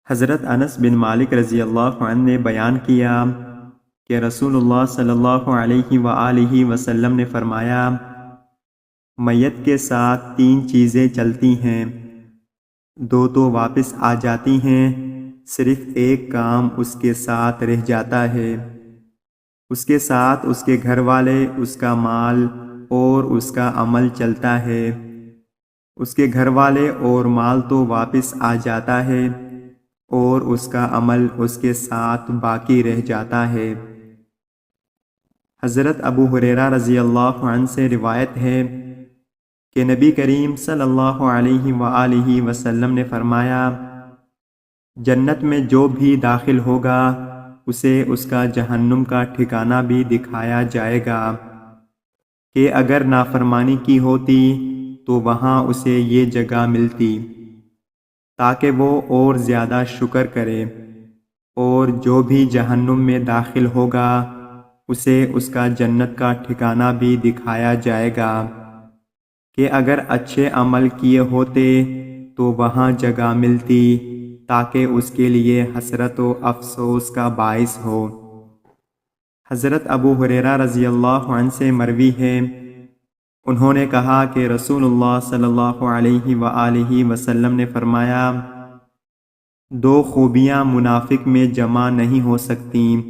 حضرت انس بن مالک رضی اللہ عنہ نے بیان کیا کہ رسول اللہ صلی اللہ علیہ وآلہ وسلم نے فرمایا، میت کے ساتھ 3 چیزیں چلتی ہیں، 2 تو واپس آ جاتی ہیں، صرف ایک کام اس کے ساتھ رہ جاتا ہے، اس کے ساتھ اس کے گھر والے، اس کا مال اور اس کا عمل چلتا ہے۔ اس کے گھر والے اور مال تو واپس آ جاتا ہے اور اس کا عمل اس کے ساتھ باقی رہ جاتا ہے۔ حضرت ابو ہریرہ رضی اللہ عنہ سے روایت ہے کہ نبی کریم صلی اللہ علیہ وآلہ وسلم نے فرمایا، جنت میں جو بھی داخل ہوگا اسے اس کا جہنم کا ٹھکانہ بھی دکھایا جائے گا کہ اگر نافرمانی کی ہوتی تو وہاں اسے یہ جگہ ملتی تاکہ وہ اور زیادہ شکر کرے، اور جو بھی جہنم میں داخل ہوگا اسے اس کا جنت کا ٹھکانہ بھی دکھایا جائے گا کہ اگر اچھے عمل کیے ہوتے تو وہاں جگہ ملتی تاکہ اس کے لیے حسرت و افسوس کا باعث ہو۔ حضرت ابو ہریرہ رضی اللہ عنہ سے مروی ہے، انہوں نے کہا کہ رسول اللہ صلی اللہ علیہ وآلہ وسلم نے فرمایا، 2 خوبیاں منافق میں جمع نہیں ہو سکتیں،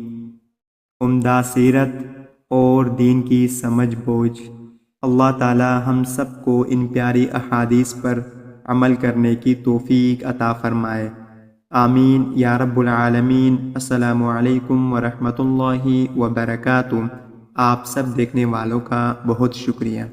عمدہ سیرت اور دین کی سمجھ بوجھ۔ اللہ تعالی ہم سب کو ان پیاری احادیث پر عمل کرنے کی توفیق عطا فرمائے، آمین یا رب العالمین۔ السلام علیکم ورحمۃ اللہ وبرکاتہ۔ آپ سب دیکھنے والوں کا بہت شکریہ۔